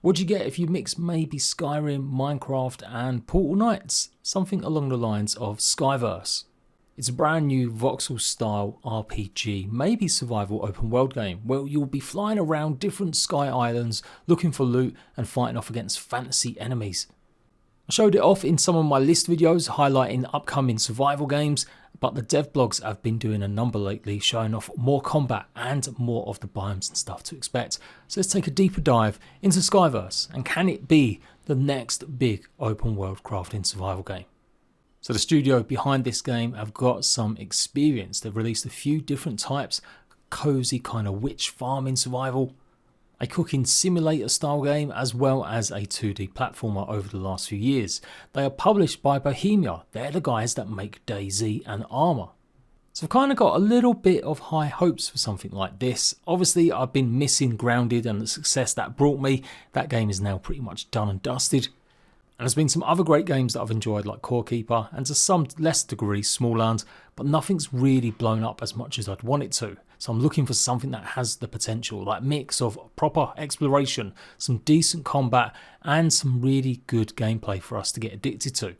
What do you get if you mix maybe Skyrim, Minecraft and Portal Knights? Something along the lines of Skyverse. It's a brand new voxel style RPG, maybe survival open world game, where you'll be flying around different sky islands looking for loot and fighting off against fantasy enemies. I showed it off in some of my list videos highlighting upcoming survival games, but the dev blogs have been doing a number lately showing off more combat and more of the biomes and stuff to expect. So let's take a deeper dive into Skyverse, and can it be the next big open world crafting survival game? So the studio behind this game have got some experience. They've released a few different types, cozy kind of witch farming survival, a cooking simulator style game, as well as a 2D platformer over the last few years. They are published by Bohemia. They're the guys that make DayZ and Armour. So I've kind of got a little bit of high hopes for something like this. Obviously I've been missing Grounded and the success that brought me. That game is now pretty much done and dusted. And there's been some other great games that I've enjoyed like Core Keeper and to some less degree Smallland, but nothing's really blown up as much as I'd want it to. So I'm looking for something that has the potential, like mix of proper exploration, some decent combat and some really good gameplay for us to get addicted to.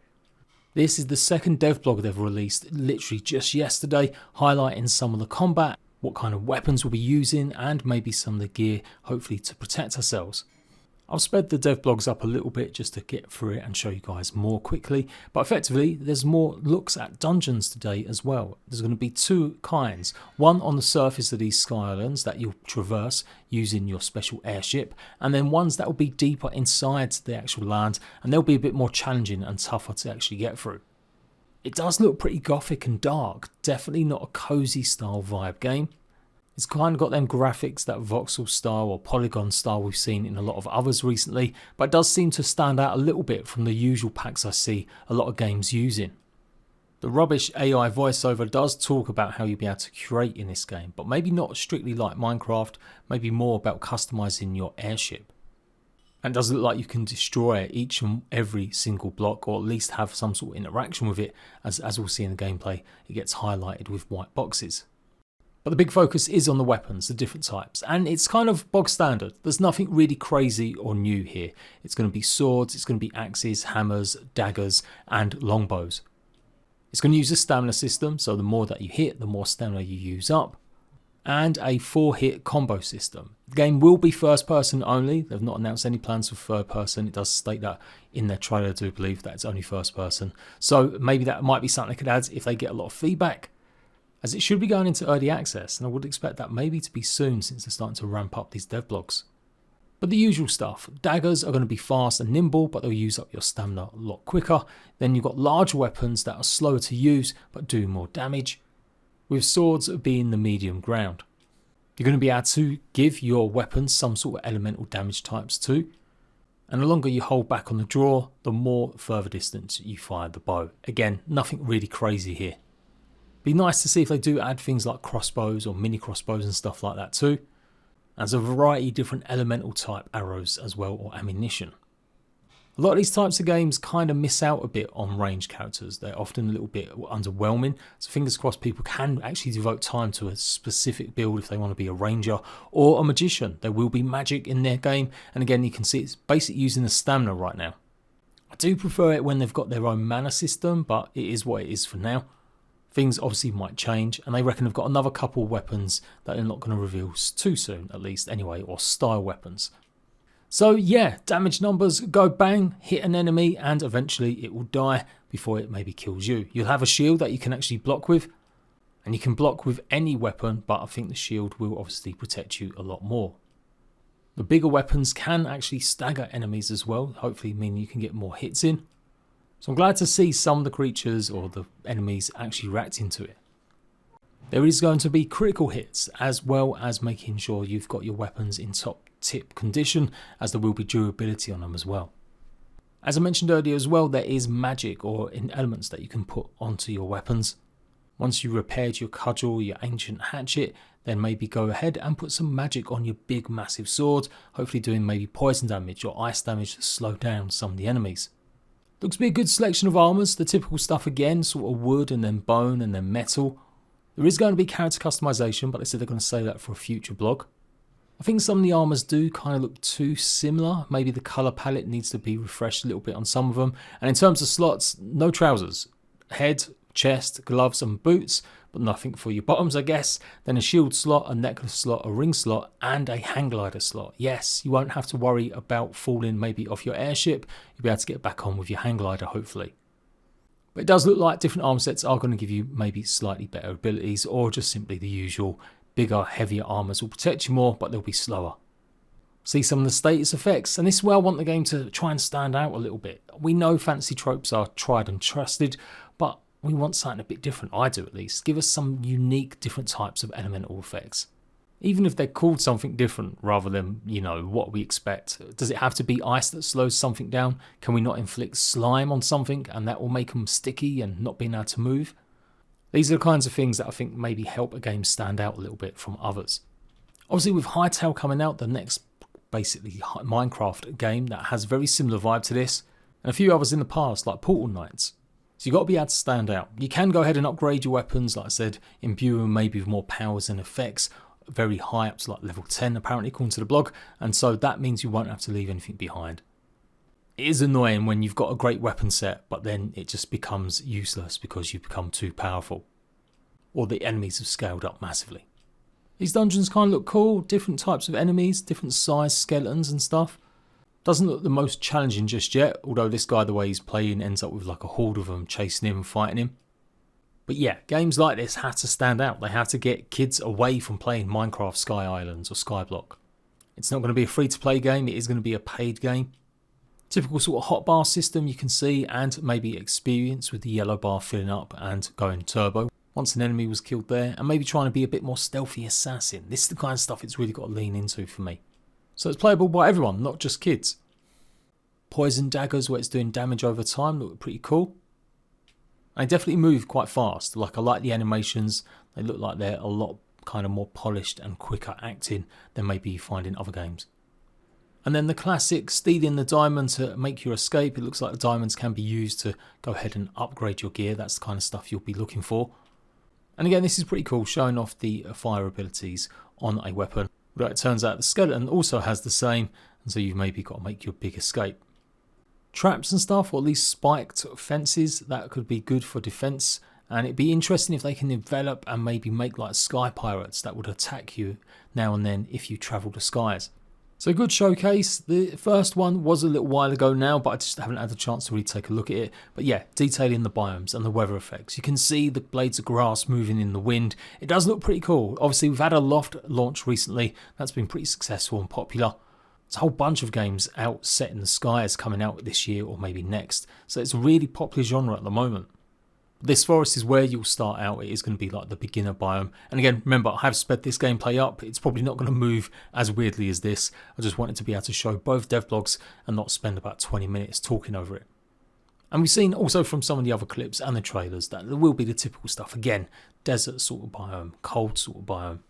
This is the second dev blog they've released literally just yesterday, highlighting some of the combat, what kind of weapons we'll be using and maybe some of the gear, hopefully to protect ourselves. I've sped the dev blogs up a little bit just to get through it and show you guys more quickly, but effectively there's more looks at dungeons today as well. There's going to be two kinds, one on the surface of these sky islands that you'll traverse using your special airship, and then ones that will be deeper inside the actual land and they'll be a bit more challenging and tougher to actually get through. It does look pretty gothic and dark, definitely not a cozy style vibe game. It's kind of got them graphics, that voxel style or polygon style we've seen in a lot of others recently, but it does seem to stand out a little bit from the usual packs I see a lot of games using. The rubbish AI voiceover does talk about how you'll be able to curate in this game, but maybe not strictly like Minecraft, maybe more about customizing your airship. And it does look like you can destroy each and every single block, or at least have some sort of interaction with it, as we'll see in the gameplay, it gets highlighted with white boxes. But the big focus is on the weapons, the different types, and it's kind of bog standard. There's nothing really crazy or new here. It's going to be swords, it's going to be axes, hammers, daggers, and longbows. It's going to use a stamina system, so the more that you hit, the more stamina you use up, and a 4-hit combo system. The game will be first person only. They've not announced any plans for third person. It does state that in their trailer, I do believe, that it's only first person. So maybe that might be something they could add if they get a lot of feedback, as it should be going into early access, and I would expect that maybe to be soon since they're starting to ramp up these dev blogs. But the usual stuff, daggers are going to be fast and nimble, but they'll use up your stamina a lot quicker. Then you've got large weapons that are slower to use, but do more damage, with swords being the medium ground. You're going to be able to give your weapons some sort of elemental damage types too, and the longer you hold back on the draw, the more further distance you fire the bow. Again, nothing really crazy here. Be nice to see if they do add things like crossbows or mini crossbows and stuff like that too. There's a variety of different elemental type arrows as well, or ammunition. A lot of these types of games kind of miss out a bit on range characters. They're often a little bit underwhelming, so fingers crossed people can actually devote time to a specific build if they want to be a ranger or a magician. There will be magic in their game, and again you can see it's basically using the stamina right now. I do prefer it when they've got their own mana system, but it is what it is for now. Things obviously might change, and they reckon they've got another couple of weapons that they're not going to reveal too soon, at least anyway, or style weapons. So yeah, damage numbers go bang, hit an enemy, and eventually it will die before it maybe kills you. You'll have a shield that you can actually block with, and you can block with any weapon, but I think the shield will obviously protect you a lot more. The bigger weapons can actually stagger enemies as well, hopefully meaning you can get more hits in. So I'm glad to see some of the creatures or the enemies actually reacting to it. There is going to be critical hits, as well as making sure you've got your weapons in top tip condition, as there will be durability on them as well. As I mentioned earlier as well, there is magic or elements that you can put onto your weapons. Once you repaired your cudgel, your ancient hatchet, then maybe go ahead and put some magic on your big massive sword, hopefully doing maybe poison damage or ice damage to slow down some of the enemies. Looks to be a good selection of armours, the typical stuff again, sort of wood and then bone and then metal. There is going to be character customization, but they said they're going to say that for a future blog. I think some of the armors do kind of look too similar. Maybe the color palette needs to be refreshed a little bit on some of them. And in terms of slots, no trousers. Head, chest, gloves and boots, but nothing for your bottoms, I guess. Then a shield slot, a necklace slot, a ring slot, and a hang glider slot. Yes, you won't have to worry about falling maybe off your airship. You'll be able to get back on with your hang glider, hopefully. But it does look like different armor sets are going to give you maybe slightly better abilities, or just simply the usual. Bigger, heavier armors will protect you more, but they'll be slower. See some of the status effects, and this is where I want the game to try and stand out a little bit. We know fantasy tropes are tried and trusted, but we want something a bit different, I do at least. Give us some unique, different types of elemental effects. Even if they're called something different rather than, what we expect. Does it have to be ice that slows something down? Can we not inflict slime on something and that will make them sticky and not being able to move? These are the kinds of things that I think maybe help a game stand out a little bit from others. Obviously with Hytale coming out, the next basically Minecraft game that has a very similar vibe to this, and a few others in the past like Portal Knights. So you've got to be able to stand out. You can go ahead and upgrade your weapons, like I said, imbue them maybe with more powers and effects, very high up to like level 10 apparently according to the blog, and so that means you won't have to leave anything behind. It is annoying when you've got a great weapon set but then it just becomes useless because you've become too powerful, or the enemies have scaled up massively. These dungeons kind of look cool, different types of enemies, different size skeletons and stuff. Doesn't look the most challenging just yet, although this guy, the way he's playing, ends up with like a horde of them chasing him and fighting him. But yeah, games like this have to stand out. They have to get kids away from playing Minecraft Sky Islands or Skyblock. It's not going to be a free-to-play game, it is going to be a paid game. Typical sort of hotbar system you can see, and maybe experience with the yellow bar filling up and going turbo once an enemy was killed there, and maybe trying to be a bit more stealthy assassin. This is the kind of stuff it's really got to lean into for me. So it's playable by everyone, not just kids. Poison daggers where it's doing damage over time look pretty cool. They definitely move quite fast. Like, I like the animations. They look like they're a lot kind of more polished and quicker acting than maybe you find in other games. And then the classic stealing the diamond to make your escape. It looks like the diamonds can be used to go ahead and upgrade your gear. That's the kind of stuff you'll be looking for. And again, this is pretty cool, showing off the fire abilities on a weapon. But it turns out the skeleton also has the same, and so you've maybe got to make your big escape. Traps and stuff, or at least spiked fences, that could be good for defense, and it'd be interesting if they can develop and maybe make like sky pirates that would attack you now and then if you travel the skies. So good showcase. The first one was a little while ago now, but I just haven't had the chance to really take a look at it. But yeah, detailing the biomes and the weather effects. You can see the blades of grass moving in the wind. It does look pretty cool. Obviously we've had a loft launch recently that's been pretty successful and popular. There's a whole bunch of games out set in the skies coming out this year or maybe next. So it's a really popular genre at the moment. This forest is where you'll start out. It is going to be like the beginner biome. And again, remember, I have sped this gameplay up. It's probably not going to move as weirdly as this. I just wanted to be able to show both devlogs and not spend about 20 minutes talking over it. And we've seen also from some of the other clips and the trailers that there will be the typical stuff. Again, desert sort of biome, cold sort of biome.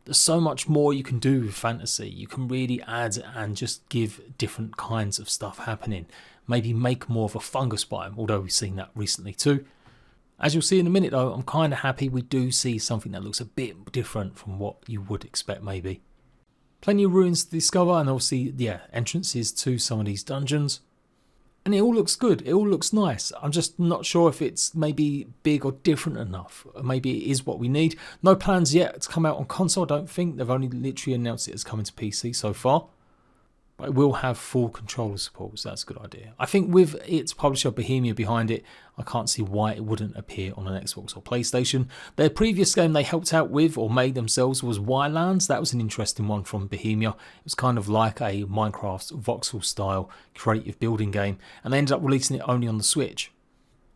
There's so much more you can do with fantasy. You can really add and just give different kinds of stuff happening. Maybe make more of a fungus biome, although we've seen that recently too. As you'll see in a minute though, I'm kind of happy we do see something that looks a bit different from what you would expect maybe. Plenty of ruins to discover, and obviously, yeah, entrances to some of these dungeons. And it all looks good, it all looks nice. I'm just not sure if it's maybe big or different enough. Maybe it is what we need. No plans yet to come out on console, I don't think. They've only literally announced it as coming to PC so far. But it will have full controller support, so that's a good idea. I think with its publisher Bohemia behind it, I can't see why it wouldn't appear on an Xbox or PlayStation. Their previous game they helped out with or made themselves was Wildlands. That was an interesting one from Bohemia. It was kind of like a Minecraft voxel style creative building game, and they ended up releasing it only on the Switch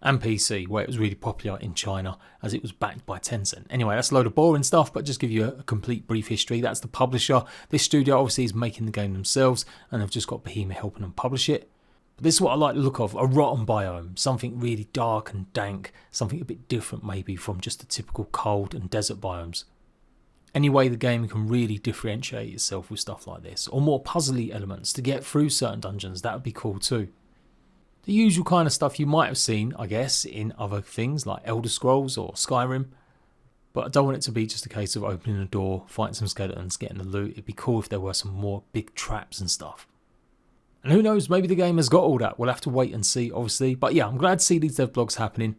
and PC, where it was really popular in China as it was backed by Tencent. Anyway, that's a load of boring stuff, but just give you a complete brief history. That's the publisher. This studio obviously is making the game themselves, and they've just got Bohemia helping them publish it. But this is what I like the look of, a rotten biome, something really dark and dank, something a bit different maybe from just the typical cold and desert biomes. Any way the game can really differentiate itself with stuff like this, or more puzzly elements to get through certain dungeons, that would be cool too. The usual kind of stuff you might have seen, I guess, in other things like Elder Scrolls or Skyrim. But I don't want it to be just a case of opening a door, fighting some skeletons, getting the loot. It'd be cool if there were some more big traps and stuff. And who knows, maybe the game has got all that. We'll have to wait and see, obviously. But yeah, I'm glad to see these dev blogs happening.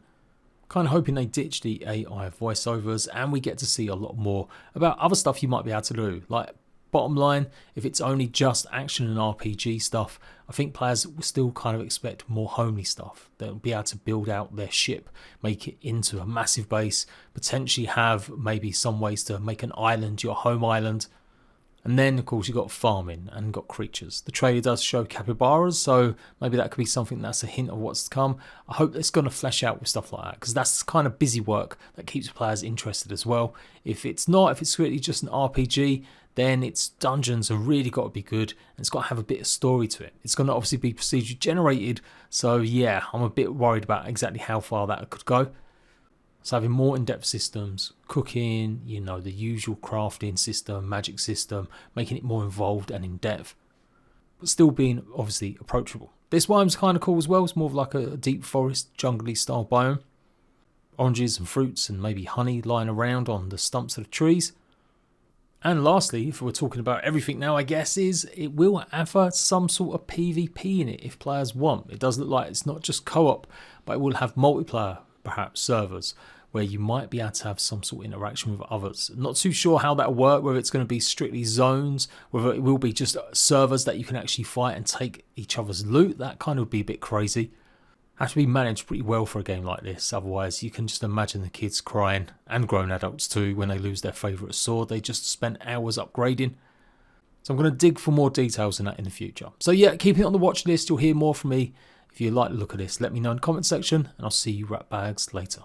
Kind of hoping they ditch the AI voiceovers and we get to see a lot more about other stuff you might be able to do. Like, bottom line, if it's only just action and RPG stuff, I think players will still kind of expect more homely stuff. They'll be able to build out their ship, make it into a massive base, potentially have maybe some ways to make an island your home island. And then, of course, you've got farming and got creatures. The trailer does show capybaras, so maybe that could be something that's a hint of what's to come. I hope it's going to flesh out with stuff like that, because that's kind of busy work that keeps players interested as well. If it's not, if it's really just an RPG, then its dungeons have really got to be good, and it's got to have a bit of story to it. It's going to obviously be procedurally generated, so yeah, I'm a bit worried about exactly how far that could go. So having more in-depth systems, cooking, you know, the usual crafting system, magic system, making it more involved and in-depth, but still being obviously approachable. This biome's kind of cool as well. It's more of like a deep forest, jungly style biome. Oranges and fruits and maybe honey lying around on the stumps of the trees. And lastly, if we're talking about everything now, I guess, is it will have some sort of PvP in it if players want. It does look like it's not just co-op, but it will have multiplayer, perhaps servers, where you might be able to have some sort of interaction with others. Not too sure how that'll work, whether it's going to be strictly zones, whether it will be just servers that you can actually fight and take each other's loot. That kind of would be a bit crazy. Have to be managed pretty well for a game like this, otherwise you can just imagine the kids crying, and grown adults too, when they lose their favourite sword they just spent hours upgrading. So I'm going to dig for more details on that in the future. So yeah, keep it on the watch list, you'll hear more from me. If you like the look of this, let me know in the comment section, and I'll see you ratbags later.